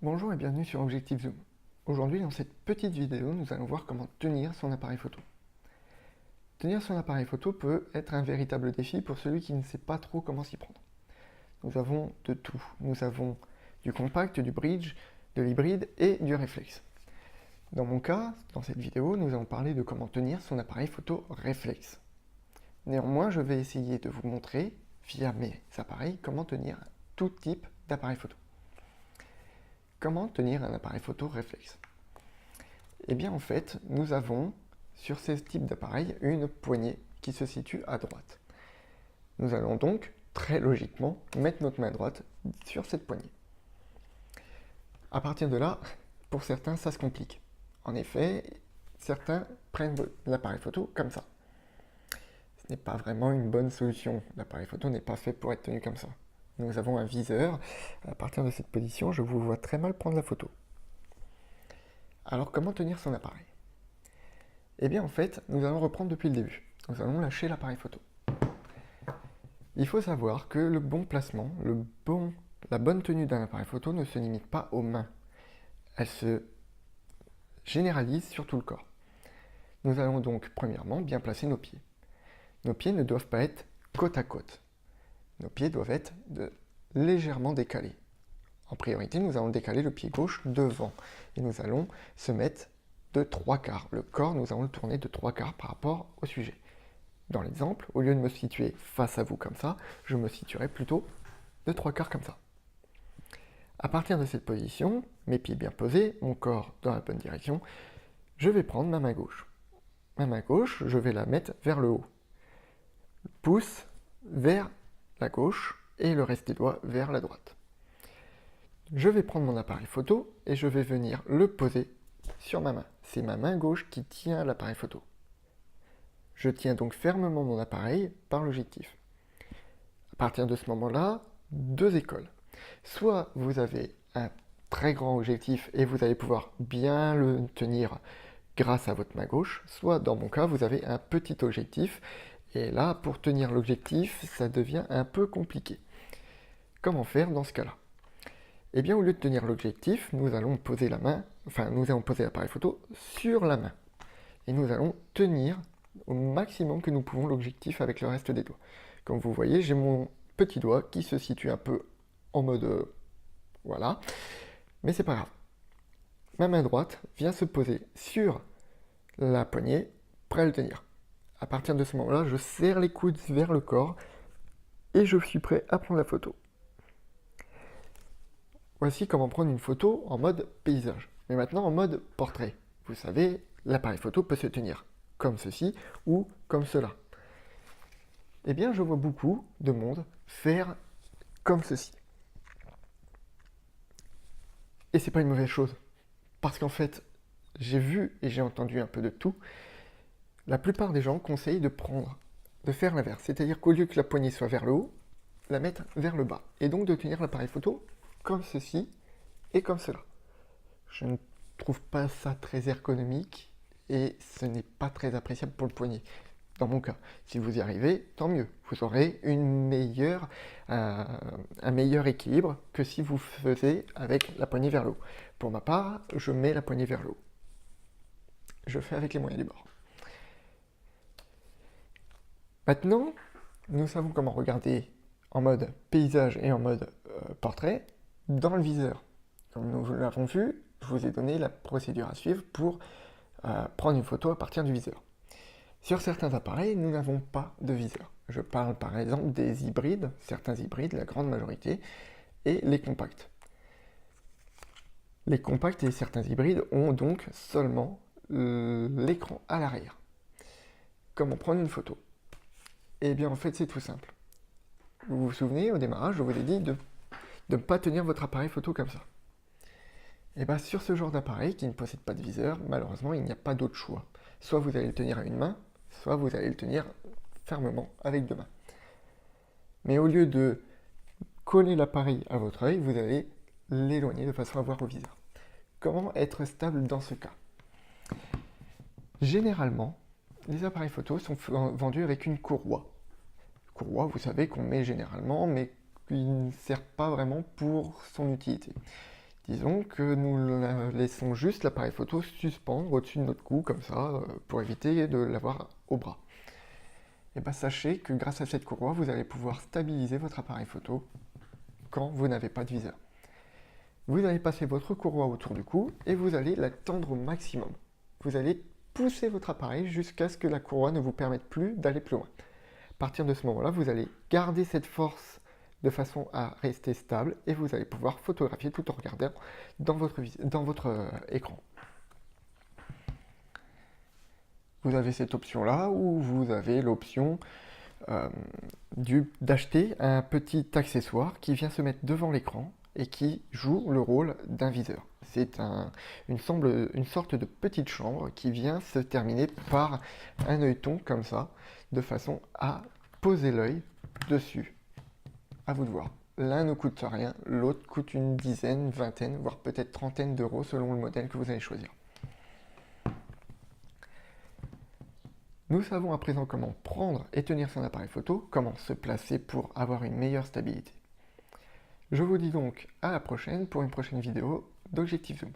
Bonjour et bienvenue sur Objectif Zoom. Aujourd'hui, dans cette petite vidéo, nous allons voir comment tenir son appareil photo. Tenir son appareil photo peut être un véritable défi pour celui qui ne sait pas trop comment s'y prendre. Nous avons de tout. Nous avons du compact, du bridge, de l'hybride et du réflexe. Dans mon cas, dans cette vidéo, nous allons parler de comment tenir son appareil photo réflexe. Néanmoins, je vais essayer de vous montrer, via mes appareils, comment tenir tout type d'appareil photo. Comment tenir un appareil photo réflexe? Eh bien en fait, nous avons sur ces types d'appareils une poignée qui se situe à droite. Nous allons donc très logiquement mettre notre main droite sur cette poignée. À partir de là, pour certains, ça se complique. En effet, certains prennent l'appareil photo comme ça. Ce n'est pas vraiment une bonne solution. L'appareil photo n'est pas fait pour être tenu comme ça. Nous avons un viseur. À partir de cette position, je vous vois très mal prendre la photo. Alors, comment tenir son appareil? Eh bien, en fait, nous allons reprendre depuis le début. Nous allons lâcher l'appareil photo. Il faut savoir que le bon placement, la bonne tenue d'un appareil photo ne se limite pas aux mains. Elle se généralise sur tout le corps. Nous allons donc, premièrement, bien placer nos pieds. Nos pieds ne doivent pas être côte à côte. Nos pieds doivent être légèrement décalés. En priorité, nous allons décaler le pied gauche devant et nous allons se mettre de 3/4. Le corps, nous allons le tourner de 3/4 par rapport au sujet. Dans l'exemple, au lieu de me situer face à vous comme ça, je me situerai plutôt de 3/4 comme ça. À partir de cette position, mes pieds bien posés, mon corps dans la bonne direction, je vais prendre ma main gauche. Ma main gauche, je vais la mettre vers le haut. Pouce vers la gauche et le reste des doigts vers la droite. Je vais prendre mon appareil photo et je vais venir le poser sur ma main. C'est ma main gauche qui tient l'appareil photo. Je tiens donc fermement mon appareil par l'objectif. À partir de ce moment-là, deux écoles. Soit vous avez un très grand objectif et vous allez pouvoir bien le tenir grâce à votre main gauche, soit dans mon cas, vous avez un petit objectif et là, pour tenir l'objectif, ça devient un peu compliqué. Comment faire dans ce cas-là? Eh bien, au lieu de tenir l'objectif, nous allons poser l'appareil photo sur la main. Et nous allons tenir au maximum que nous pouvons l'objectif avec le reste des doigts. Comme vous voyez, j'ai mon petit doigt qui se situe un peu en mode voilà, mais c'est pas grave. Ma main droite vient se poser sur la poignée, prêt à le tenir. À partir de ce moment-là, je serre les coudes vers le corps et je suis prêt à prendre la photo. Voici comment prendre une photo en mode paysage, mais maintenant en mode portrait. Vous savez, l'appareil photo peut se tenir comme ceci ou comme cela. Eh bien, je vois beaucoup de monde faire comme ceci. Et c'est pas une mauvaise chose, parce qu'en fait, j'ai vu et j'ai entendu un peu de tout. La plupart des gens conseillent de faire l'inverse, c'est-à-dire qu'au lieu que la poignée soit vers le haut, la mettre vers le bas, et donc de tenir l'appareil photo comme ceci et comme cela. Je ne trouve pas ça très ergonomique et ce n'est pas très appréciable pour le poignet. Dans mon cas, si vous y arrivez, tant mieux. Vous aurez un meilleur équilibre que si vous faisiez avec la poignée vers le haut. Pour ma part, je mets la poignée vers le haut. Je fais avec les moyens du bord. Maintenant, nous savons comment regarder en mode paysage et en mode portrait dans le viseur. Comme nous l'avons vu, je vous ai donné la procédure à suivre pour prendre une photo à partir du viseur. Sur certains appareils, nous n'avons pas de viseur. Je parle par exemple des hybrides, certains hybrides, la grande majorité, et les compacts. Les compacts et certains hybrides ont donc seulement l'écran à l'arrière. Comment prendre une photo? Eh bien en fait c'est tout simple. Vous vous souvenez, au démarrage, je vous ai dit de ne pas tenir votre appareil photo comme ça. Et bien sur ce genre d'appareil qui ne possède pas de viseur, malheureusement il n'y a pas d'autre choix. Soit vous allez le tenir à une main, soit vous allez le tenir fermement avec deux mains. Mais au lieu de coller l'appareil à votre œil, vous allez l'éloigner de façon à voir au viseur. Comment être stable dans ce cas? Généralement, les appareils photo sont vendus avec une courroie. Courroie, vous savez qu'on met généralement, mais qui ne sert pas vraiment pour son utilité. Disons que nous laissons juste l'appareil photo suspendre au-dessus de notre cou, comme ça, pour éviter de l'avoir au bras. Et bien sachez que grâce à cette courroie, vous allez pouvoir stabiliser votre appareil photo quand vous n'avez pas de viseur. Vous allez passer votre courroie autour du cou et vous allez la tendre au maximum. Vous allez pousser votre appareil jusqu'à ce que la courroie ne vous permette plus d'aller plus loin. À partir de ce moment-là, vous allez garder cette force de façon à rester stable et vous allez pouvoir photographier tout en regardant dans votre écran. Vous avez cette option-là ou vous avez l'option d'acheter un petit accessoire qui vient se mettre devant l'écran et qui joue le rôle d'un viseur. C'est une sorte de petite chambre qui vient se terminer par un œilleton comme ça, de façon à poser l'œil dessus. À vous de voir. L'un ne coûte rien, l'autre coûte une dizaine, vingtaine, voire peut-être trentaine d'euros selon le modèle que vous allez choisir. Nous savons à présent comment prendre et tenir son appareil photo, comment se placer pour avoir une meilleure stabilité. Je vous dis donc à la prochaine pour une prochaine vidéo d'Objectif Zoom.